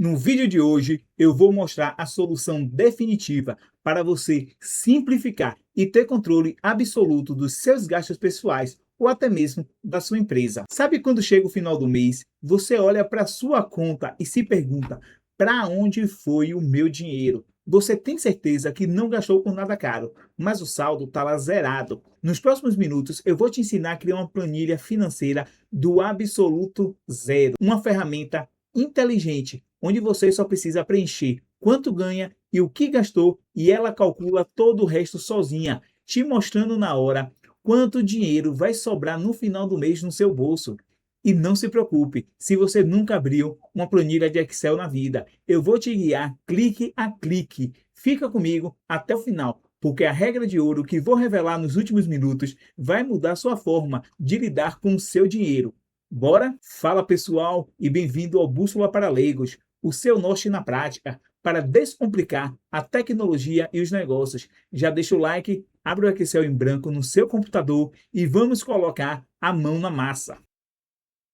No vídeo de hoje, eu vou mostrar a solução definitiva para você simplificar e ter controle absoluto dos seus gastos pessoais ou até mesmo da sua empresa. Sabe quando chega o final do mês, você olha para a sua conta e se pergunta: para onde foi o meu dinheiro? Você tem certeza que não gastou com nada caro, mas o saldo está lá zerado. Nos próximos minutos, eu vou te ensinar a criar uma planilha financeira do absoluto zero, uma ferramenta inteligente, onde você só precisa preencher quanto ganha e o que gastou, e ela calcula todo o resto sozinha, te mostrando na hora quanto dinheiro vai sobrar no final do mês no seu bolso. E não se preocupe, se você nunca abriu uma planilha de Excel na vida, eu vou te guiar clique a clique. Fica comigo até o final, porque a regra de ouro que vou revelar nos últimos minutos vai mudar sua forma de lidar com o seu dinheiro. Bora? Fala pessoal e bem-vindo ao Bússola para Leigos, o seu norte na prática para descomplicar a tecnologia e os negócios. Já deixa o like, abre o Excel em branco no seu computador e vamos colocar a mão na massa.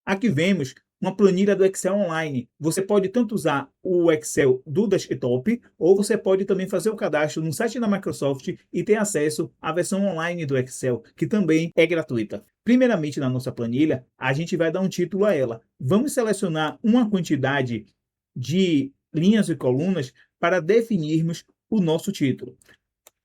Aqui vemos uma planilha do Excel online. Você pode tanto usar o Excel do desktop, ou você pode também fazer o cadastro no site da Microsoft e ter acesso à versão online do Excel, que também é gratuita. Primeiramente, na nossa planilha, a gente vai dar um título a ela. Vamos selecionar uma quantidade de linhas e colunas para definirmos o nosso título.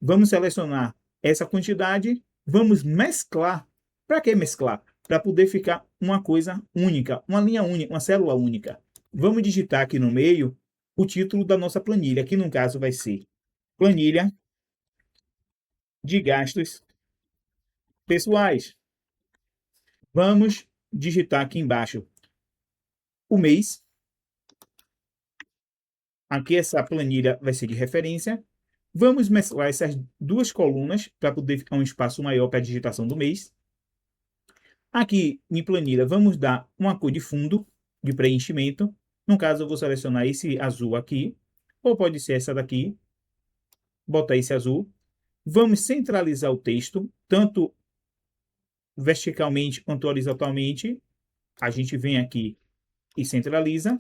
Vamos selecionar essa quantidade, vamos mesclar. Para que mesclar? Para poder ficar uma coisa única, uma linha única, uma célula única. Vamos digitar aqui no meio o título da nossa planilha, que no caso vai ser Planilha de Gastos Pessoais. Vamos digitar aqui embaixo o mês. Aqui essa planilha vai ser de referência. Vamos mesclar essas duas colunas para poder ficar um espaço maior para a digitação do mês. Aqui em planilha, vamos dar uma cor de fundo de preenchimento. No caso, eu vou selecionar esse azul aqui, ou pode ser essa daqui. Botar esse azul. Vamos centralizar o texto, tanto verticalmente quanto horizontalmente. A gente vem aqui e centraliza.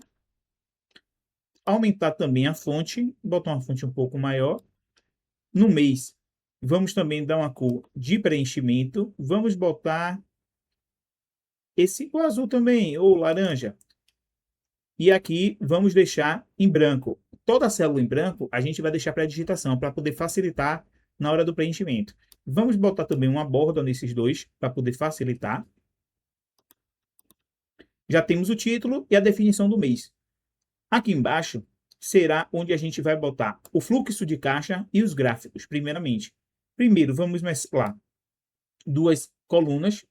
Aumentar também a fonte, botar uma fonte um pouco maior. No mês, vamos também dar uma cor de preenchimento. Vamos botar o azul também, ou laranja. E aqui vamos deixar em branco. Toda a célula em branco a gente vai deixar para a digitação, para poder facilitar na hora do preenchimento. Vamos botar também uma borda nesses dois, para poder facilitar. Já temos o título e a definição do mês. Aqui embaixo será onde a gente vai botar o fluxo de caixa e os gráficos, primeiramente. Primeiro, vamos mesclar duas colunas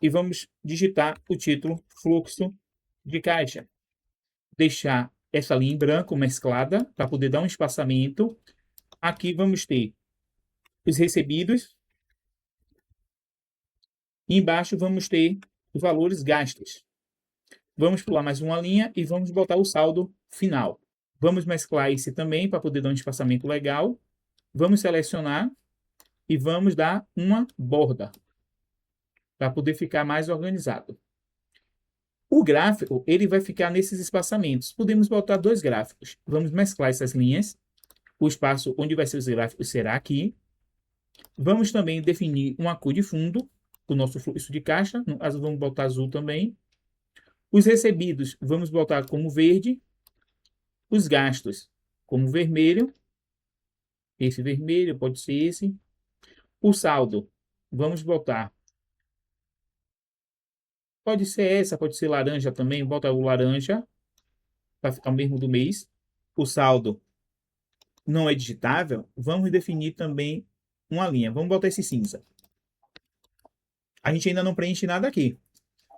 e vamos digitar o título fluxo de caixa. Deixar essa linha em branco mesclada para poder dar um espaçamento. Aqui vamos ter os recebidos. E embaixo vamos ter os valores gastos. Vamos pular mais uma linha e vamos botar o saldo final. Vamos mesclar esse também para poder dar um espaçamento legal. Vamos selecionar e vamos dar uma borda para poder ficar mais organizado. O gráfico, ele vai ficar nesses espaçamentos. Podemos botar dois gráficos. Vamos mesclar essas linhas. O espaço onde vai ser os gráficos será aqui. Vamos também definir uma cor de fundo do nosso fluxo de caixa. No caso, vamos botar azul também. Os recebidos, vamos botar como verde. Os gastos, como vermelho. Esse vermelho pode ser esse. O saldo, vamos botar. Pode ser essa, pode ser laranja também. Bota o laranja para ficar o mesmo do mês. O saldo não é digitável. Vamos definir também uma linha. Vamos botar esse cinza. A gente ainda não preenche nada aqui.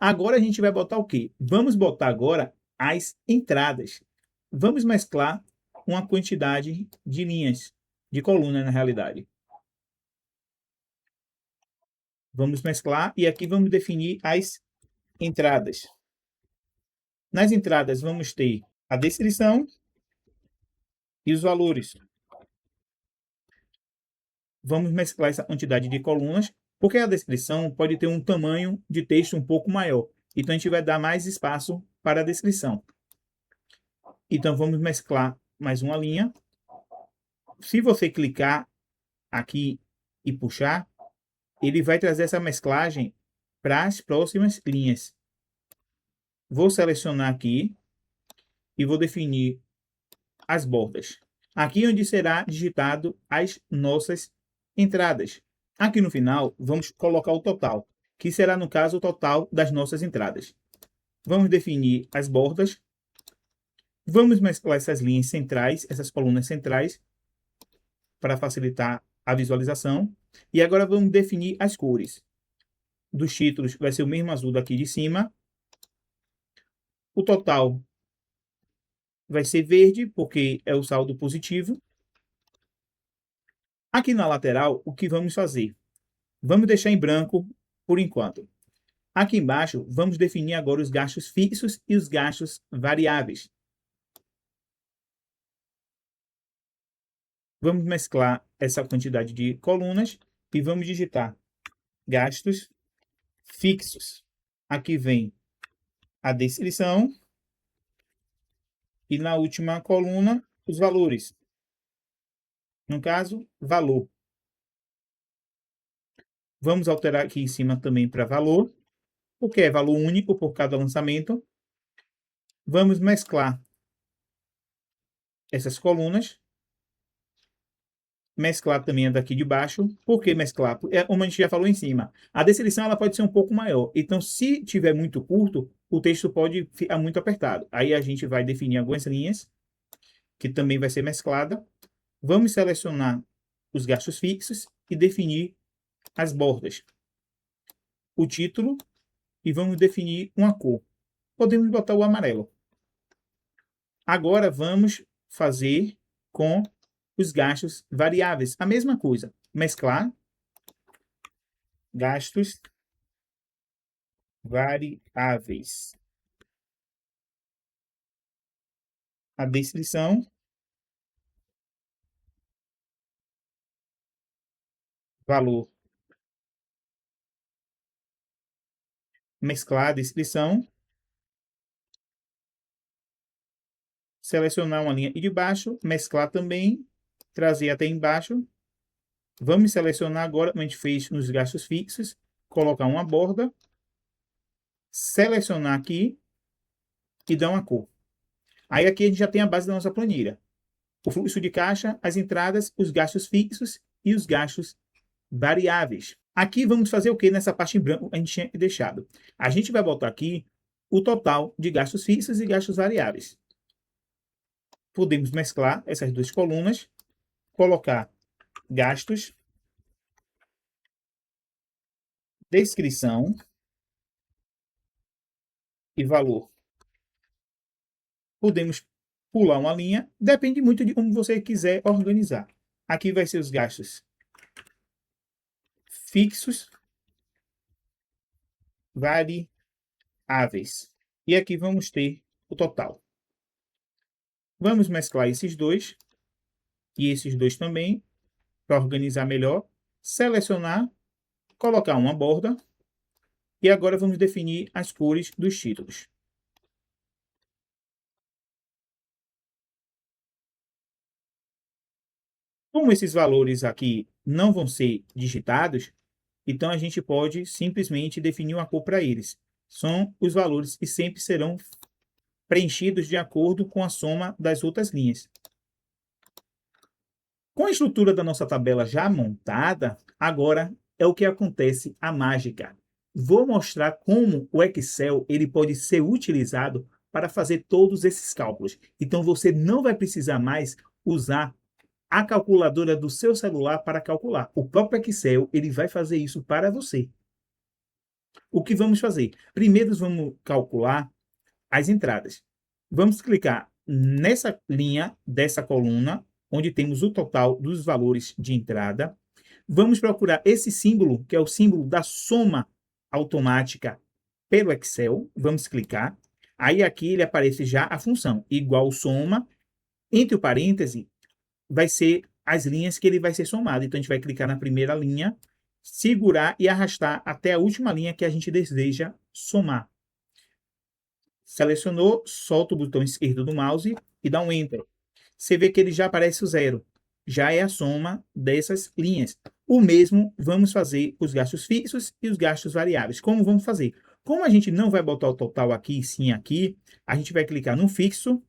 Agora a gente vai botar o quê? Vamos botar agora as entradas. Vamos mesclar uma quantidade de linhas, de colunas na realidade. Vamos mesclar e aqui vamos definir as entradas. Nas entradas vamos ter a descrição e os valores. Vamos mesclar essa quantidade de colunas, porque a descrição pode ter um tamanho de texto um pouco maior. Então a gente vai dar mais espaço para a descrição. Então, vamos mesclar mais uma linha. Se você clicar aqui e puxar, ele vai trazer essa mesclagem para as próximas linhas. Vou selecionar aqui e vou definir as bordas. Aqui onde será digitado as nossas entradas. Aqui no final, vamos colocar o total, que será, no caso, o total das nossas entradas. Vamos definir as bordas. Vamos mesclar essas linhas centrais, essas colunas centrais, para facilitar a visualização. E agora vamos definir as cores. Dos títulos vai ser o mesmo azul daqui de cima. O total vai ser verde, porque é o saldo positivo. Aqui na lateral, o que vamos fazer? Vamos deixar em branco por enquanto. Aqui embaixo, vamos definir agora os gastos fixos e os gastos variáveis. Vamos mesclar essa quantidade de colunas e vamos digitar gastos fixos. Aqui vem a descrição e na última coluna os valores. No caso, valor. Vamos alterar aqui em cima também para valor, porque é valor único por cada lançamento. Vamos mesclar essas colunas. Mesclar também a daqui de baixo. Por que mesclar? É como a gente já falou em cima. A descrição ela pode ser um pouco maior. Então, se tiver muito curto, o texto pode ficar muito apertado. Aí a gente vai definir algumas linhas, que também vai ser mesclada. Vamos selecionar os gastos fixos e definir as bordas. O título e vamos definir uma cor. Podemos botar o amarelo. Agora vamos fazer com os gastos variáveis. A mesma coisa. Mesclar gastos variáveis. A descrição, valor. Mesclar a descrição. Selecionar uma linha e de baixo. Mesclar também. Trazer até embaixo. Vamos selecionar agora, como a gente fez nos gastos fixos. Colocar uma borda. Selecionar aqui. E dar uma cor. Aí aqui a gente já tem a base da nossa planilha. O fluxo de caixa, as entradas, os gastos fixos e os gastos variáveis. Aqui vamos fazer o que nessa parte em branco a gente tinha deixado? A gente vai botar aqui o total de gastos fixos e gastos variáveis. Podemos mesclar essas duas colunas, colocar gastos, descrição e valor. Podemos pular uma linha, depende muito de como você quiser organizar. Aqui vai ser os gastos fixos, variáveis. E aqui vamos ter o total. Vamos mesclar esses dois e esses dois também, para organizar melhor. Selecionar, colocar uma borda. E agora vamos definir as cores dos títulos. Como esses valores aqui não vão ser digitados, então a gente pode simplesmente definir uma cor para eles. São os valores que sempre serão preenchidos de acordo com a soma das outras linhas. Com a estrutura da nossa tabela já montada, agora é o que acontece a mágica. Vou mostrar como o Excel ele pode ser utilizado para fazer todos esses cálculos. Então você não vai precisar mais usar a calculadora do seu celular para calcular. O próprio Excel ele vai fazer isso para você. O que vamos fazer? Primeiro vamos calcular as entradas. Vamos clicar nessa linha dessa coluna, onde temos o total dos valores de entrada. Vamos procurar esse símbolo, que é o símbolo da soma automática pelo Excel. Vamos clicar. Aí aqui ele aparece já a função, igual soma, entre o parêntese, vai ser as linhas que ele vai ser somado. Então, a gente vai clicar na primeira linha, segurar e arrastar até a última linha que a gente deseja somar. Selecionou, solta o botão esquerdo do mouse e dá um Enter. Você vê que ele já aparece o zero. Já é a soma dessas linhas. O mesmo vamos fazer os gastos fixos e os gastos variáveis. Como vamos fazer? Como a gente não vai botar o total aqui, sim aqui, a gente vai clicar no fixo,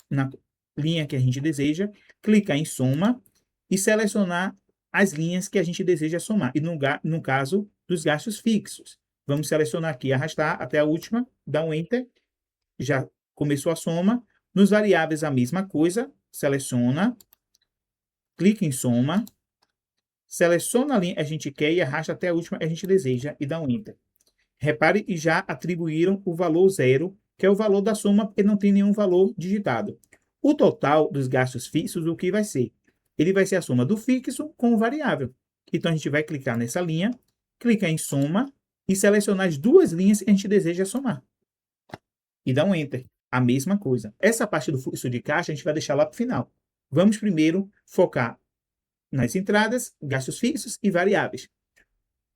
na linha que a gente deseja, clicar em soma e selecionar as linhas que a gente deseja somar. E no caso dos gastos fixos. Vamos selecionar aqui, arrastar até a última, dar um Enter, já começou a soma. Nos variáveis a mesma coisa, seleciona, clica em soma, seleciona a linha que a gente quer e arrasta até a última que a gente deseja e dá um Enter. Repare que já atribuíram o valor zero, que é o valor da soma, porque não tem nenhum valor digitado. O total dos gastos fixos, o que vai ser? Ele vai ser a soma do fixo com o variável. Então, a gente vai clicar nessa linha, clicar em soma e selecionar as duas linhas que a gente deseja somar. E dá um Enter. A mesma coisa. Essa parte do fluxo de caixa a gente vai deixar lá para o final. Vamos primeiro focar nas entradas, gastos fixos e variáveis.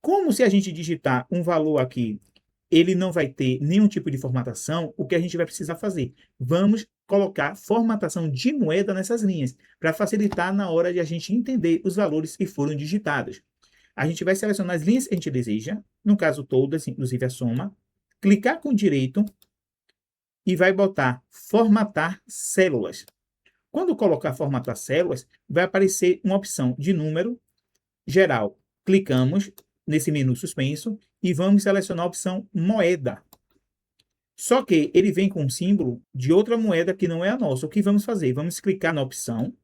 Como se a gente digitar um valor aqui, ele não vai ter nenhum tipo de formatação, o que a gente vai precisar fazer? Vamos colocar formatação de moeda nessas linhas, para facilitar na hora de a gente entender os valores que foram digitados. A gente vai selecionar as linhas que a gente deseja, no caso todas, inclusive a soma, clicar com direito e vai botar formatar células. Quando colocar formatar células, vai aparecer uma opção de número geral. Clicamos nesse menu suspenso e vamos selecionar a opção moeda. Só que ele vem com um símbolo de outra moeda que não é a nossa. O que vamos fazer? Vamos clicar na opção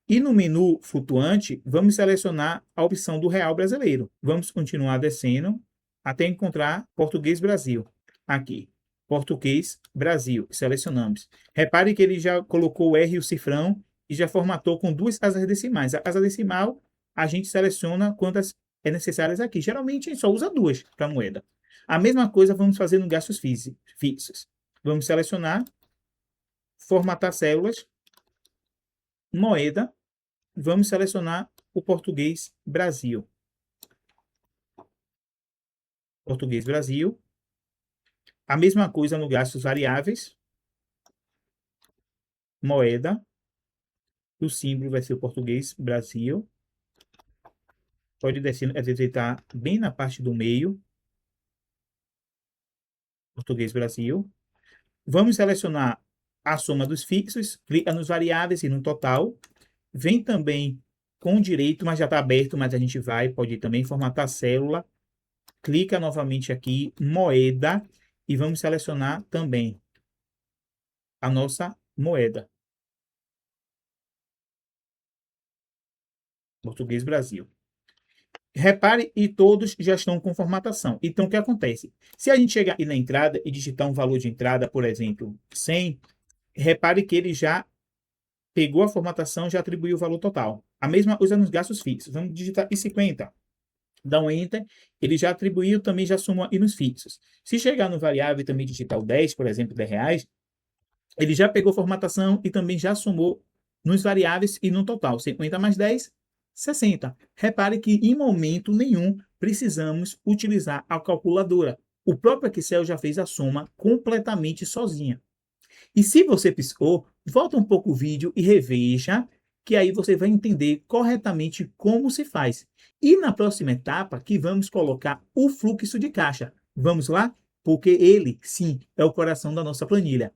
e no menu flutuante vamos selecionar a opção do real brasileiro. Vamos continuar descendo até encontrar português Brasil. Aqui, português Brasil. Selecionamos. Repare que ele já colocou o R e o cifrão e já formatou com duas casas decimais. A casa decimal a gente seleciona quantas é necessárias aqui. Geralmente a gente só usa duas para moeda. A mesma coisa vamos fazer no gastos fixos. Vamos selecionar, formatar células, moeda, vamos selecionar o português Brasil. Português Brasil. A mesma coisa no gastos variáveis, moeda, o símbolo vai ser o português Brasil. Pode descer, às vezes ele está bem na parte do meio. Português Brasil. Vamos selecionar a soma dos fixos, clica nos variáveis e no total. Vem também com direito, mas já está aberto, mas a gente pode também formatar a célula. Clica novamente aqui, moeda, e vamos selecionar também a nossa moeda. Português Brasil. Repare, e todos já estão com formatação. Então, o que acontece? Se a gente chegar aqui na entrada e digitar um valor de entrada, por exemplo, 100, repare que ele já pegou a formatação, já atribuiu o valor total. A mesma coisa nos gastos fixos. Vamos digitar e 50. Dá um Enter, ele já atribuiu, também já somou e nos fixos. Se chegar no variável e também digitar o 10, por exemplo, R$10, ele já pegou formatação e também já somou nos variáveis e no total. 50 mais 10, 60. Repare que em momento nenhum precisamos utilizar a calculadora. O próprio Excel já fez a soma completamente sozinha. E se você piscou, volta um pouco o vídeo e reveja, que aí você vai entender corretamente como se faz. E na próxima etapa, que vamos colocar o fluxo de caixa. Vamos lá? Porque ele, sim, é o coração da nossa planilha.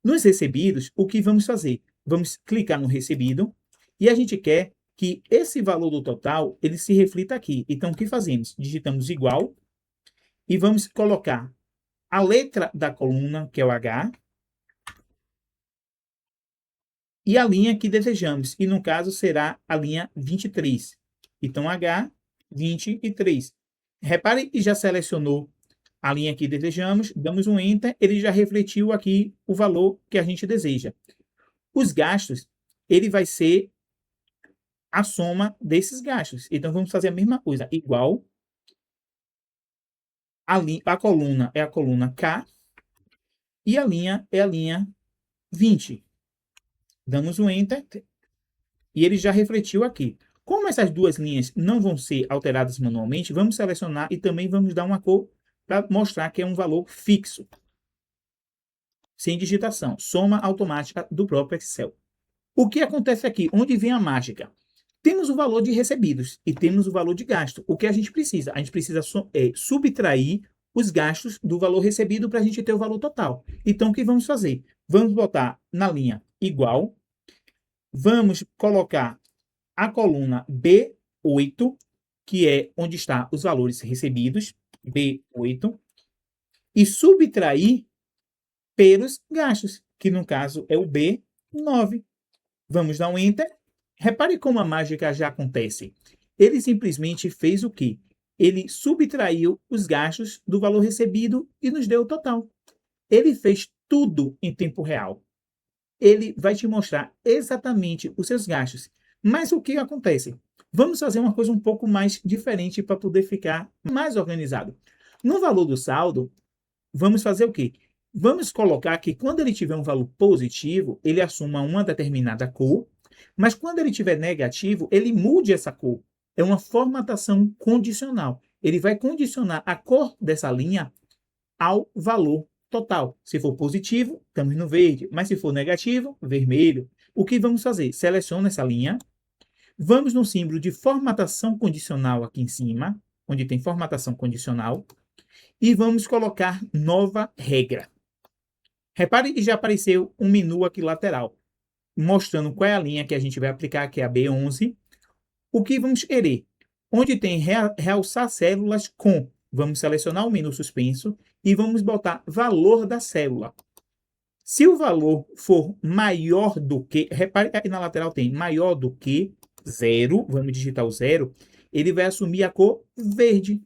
Nos recebidos, o que vamos fazer? Vamos clicar no recebido e a gente quer que esse valor do total, ele se reflita aqui. Então, o que fazemos? Digitamos igual e vamos colocar a letra da coluna, que é o H, e a linha que desejamos, e no caso será a linha 23. Então, H23. Repare que já selecionou a linha que desejamos, damos um Enter, ele já refletiu aqui o valor que a gente deseja. Os gastos, ele vai ser a soma desses gastos. Então, vamos fazer a mesma coisa, igual, a coluna é a coluna K, e a linha é a linha 20. Damos um Enter e ele já refletiu aqui. Como essas duas linhas não vão ser alteradas manualmente, vamos selecionar e também vamos dar uma cor para mostrar que é um valor fixo. sem digitação, soma automática do próprio Excel. O que acontece aqui? Onde vem a mágica? Temos o valor de recebidos e temos o valor de gasto. O que a gente precisa? A gente precisa subtrair os gastos do valor recebido para a gente ter o valor total. Então, o que vamos fazer? Vamos botar na linha igual, vamos colocar a coluna B8, que é onde está os valores recebidos, B8, e subtrair pelos gastos, que no caso é o B9. Vamos dar um Enter. Repare como a mágica já acontece. Ele simplesmente fez o quê? Ele subtraiu os gastos do valor recebido e nos deu o total. Ele fez tudo em tempo real. Ele vai te mostrar exatamente os seus gastos. Mas o que acontece? Vamos fazer uma coisa um pouco mais diferente para poder ficar mais organizado. No valor do saldo, vamos fazer o quê? Vamos colocar que quando ele tiver um valor positivo, ele assuma uma determinada cor, mas quando ele tiver negativo, ele mude essa cor. É uma formatação condicional. Ele vai condicionar a cor dessa linha ao valor total. Se for positivo, estamos no verde, mas se for negativo, vermelho. O que vamos fazer? Seleciona essa linha, vamos no símbolo de formatação condicional aqui em cima, onde tem formatação condicional, e vamos colocar nova regra. Repare que já apareceu um menu aqui lateral, mostrando qual é a linha que a gente vai aplicar, que é a B11. O que vamos querer? Onde tem realçar células com, vamos selecionar o menu suspenso e vamos botar valor da célula. Se o valor for maior do que, repare que aqui na lateral tem maior do que 0, vamos digitar o 0, ele vai assumir a cor verde.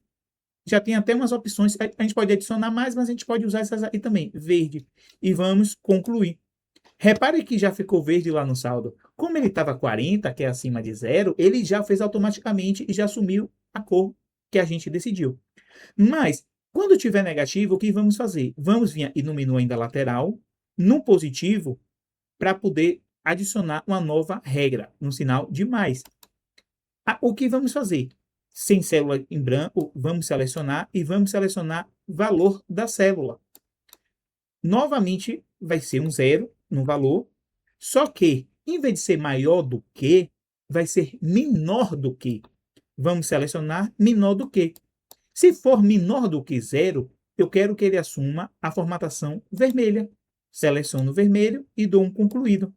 Já tem até umas opções, a gente pode adicionar mais, mas a gente pode usar essas aí também, verde. E vamos concluir. Repare que já ficou verde lá no saldo. Como ele estava 40, que é acima de 0, ele já fez automaticamente e já assumiu a cor que a gente decidiu. Mas, quando tiver negativo, o que vamos fazer? Vamos vir aqui no menu ainda lateral, no positivo, para poder adicionar uma nova regra, no sinal de mais. O que vamos fazer? Sem célula em branco, vamos selecionar e vamos selecionar valor da célula. Novamente, vai ser um 0 no valor, só que, em vez de ser maior do que, vai ser menor do que. Vamos selecionar menor do que. Se for menor do que 0, eu quero que ele assuma a formatação vermelha. Seleciono o vermelho e dou um concluído.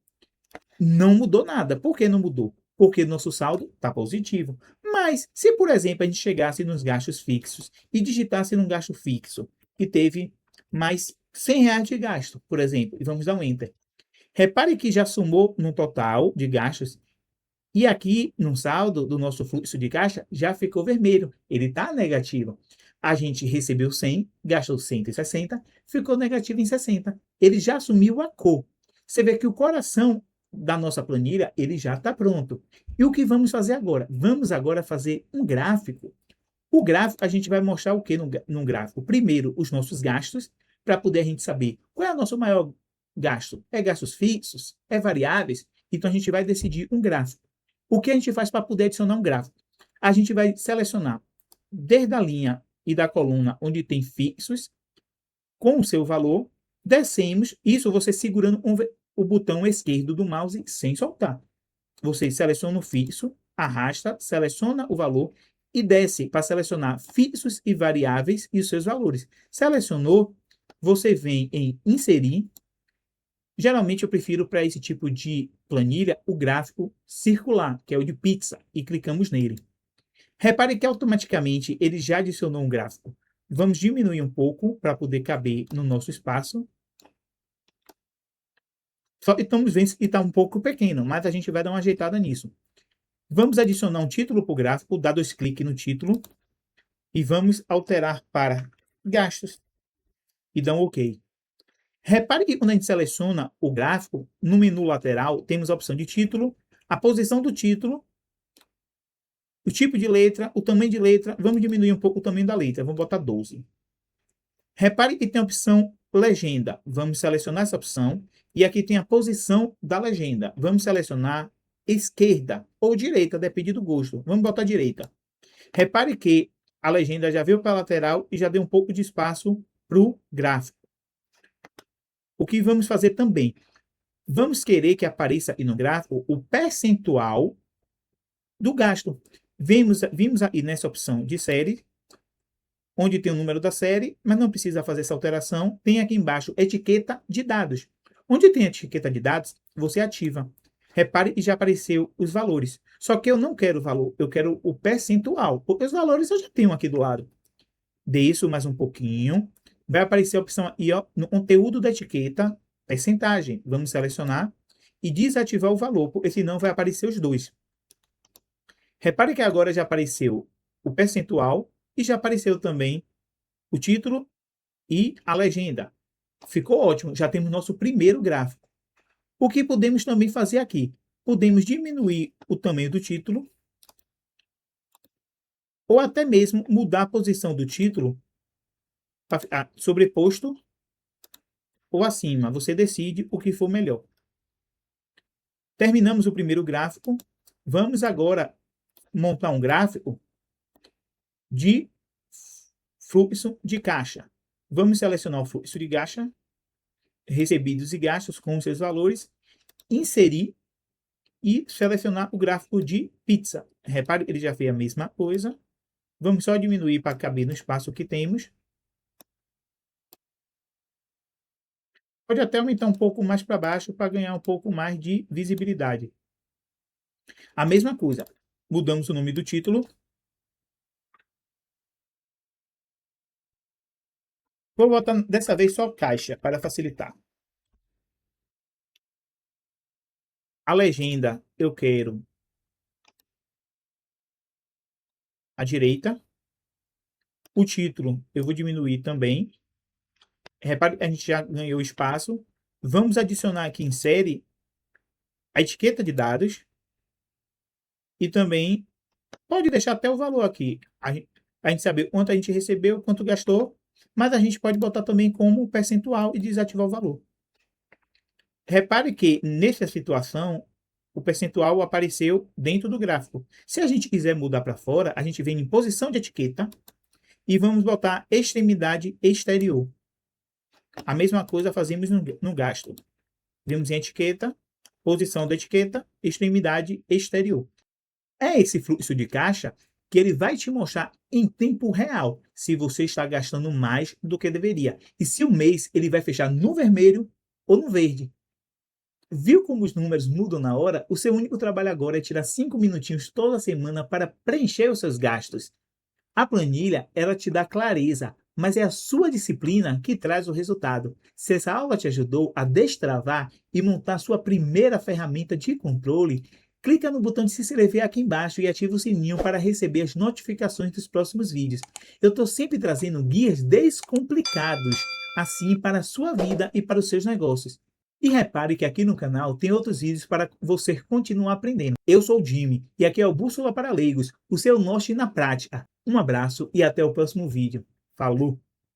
Não mudou nada. Por que não mudou? Porque nosso saldo está positivo. Mas, se por exemplo a gente chegasse nos gastos fixos e digitasse num gasto fixo e teve mais R$ 100 de gasto, por exemplo, e vamos dar um Enter. Repare que já somou no total de gastos e aqui no saldo do nosso fluxo de caixa já ficou vermelho. Ele está negativo. A gente recebeu 100, gastou 160, ficou negativo em 60. Ele já assumiu a cor. Você vê que o coração da nossa planilha, ele já está pronto. E o que vamos fazer agora? Vamos agora fazer um gráfico. O gráfico, a gente vai mostrar o que no gráfico? Primeiro, os nossos gastos, para poder a gente saber qual é o nosso maior gasto. É gastos fixos? É variáveis? Então, a gente vai decidir um gráfico. O que a gente faz para poder adicionar um gráfico? A gente vai selecionar desde a linha e da coluna onde tem fixos, com o seu valor, descemos, isso você segurando o botão esquerdo do mouse sem soltar. Você seleciona o fixo, arrasta, seleciona o valor e desce para selecionar fixos e variáveis e os seus valores. Selecionou, você vem em inserir. Geralmente eu prefiro para esse tipo de planilha o gráfico circular, que é o de pizza, e clicamos nele. Repare que automaticamente ele já adicionou um gráfico. Vamos diminuir um pouco para poder caber no nosso espaço. Só que estamos vendo que está um pouco pequeno, mas a gente vai dar uma ajeitada nisso. Vamos adicionar um título para o gráfico, dá 2 cliques no título e vamos alterar para gastos e dá um OK. Repare que quando a gente seleciona o gráfico, no menu lateral temos a opção de título, a posição do título, o tipo de letra, o tamanho de letra. Vamos diminuir um pouco o tamanho da letra, vamos botar 12. Repare que tem a opção legenda. Vamos selecionar essa opção e aqui tem a posição da legenda. Vamos selecionar esquerda ou direita, depende do gosto. Vamos botar direita. Repare que a legenda já veio para a lateral e já deu um pouco de espaço para o gráfico. O que vamos fazer também? Vamos querer que apareça aí no gráfico o percentual do gasto. Vimos aí nessa opção de série, onde tem o número da série, mas não precisa fazer essa alteração. Tem aqui embaixo etiqueta de dados. Onde tem a etiqueta de dados, você ativa. Repare que já apareceu os valores. Só que eu não quero o valor, eu quero o percentual, porque os valores eu já tenho aqui do lado. Desço mais um pouquinho. Vai aparecer a opção aí, ó, no conteúdo da etiqueta, percentagem. Vamos selecionar e desativar o valor, porque senão vai aparecer os dois. Repare que agora já apareceu o percentual e já apareceu também o título e a legenda. Ficou ótimo, já temos nosso primeiro gráfico. O que podemos também fazer aqui? Podemos diminuir o tamanho do título ou até mesmo mudar a posição do título para ficar sobreposto ou acima. Você decide o que for melhor. Terminamos o primeiro gráfico. Vamos agora montar um gráfico de fluxo de caixa. Vamos selecionar o fluxo de caixa, recebidos e gastos com seus valores, inserir e selecionar o gráfico de pizza. Repare que ele já fez a mesma coisa. Vamos só diminuir para caber no espaço que temos. Pode até aumentar um pouco mais para baixo para ganhar um pouco mais de visibilidade. A mesma coisa. Mudamos o nome do título. Vou botar dessa vez só caixa para facilitar. A legenda eu quero à direita. O título eu vou diminuir também. Repare que a gente já ganhou espaço. Vamos adicionar aqui em série a etiqueta de dados. E também pode deixar até o valor aqui. A gente saber quanto a gente recebeu, quanto gastou. Mas a gente pode botar também como percentual e desativar o valor. Repare que nessa situação o percentual apareceu dentro do gráfico. Se a gente quiser mudar para fora, a gente vem em posição de etiqueta e vamos botar extremidade exterior. A mesma coisa fazemos no gasto. Vemos em etiqueta, posição da etiqueta, extremidade exterior. É esse fluxo de caixa que ele vai te mostrar em tempo real se você está gastando mais do que deveria. E se o mês ele vai fechar no vermelho ou no verde. Viu como os números mudam na hora? O seu único trabalho agora é tirar 5 minutinhos toda semana para preencher os seus gastos. A planilha, ela te dá clareza, mas é a sua disciplina que traz o resultado. Se essa aula te ajudou a destravar e montar sua primeira ferramenta de controle, clica no botão de se inscrever aqui embaixo e ativa o sininho para receber as notificações dos próximos vídeos. Eu estou sempre trazendo guias descomplicados, assim para a sua vida e para os seus negócios. E repare que aqui no canal tem outros vídeos para você continuar aprendendo. Eu sou o Jimmy e aqui é o Bússola para Leigos, o seu norte na prática. Um abraço e até o próximo vídeo. Falou!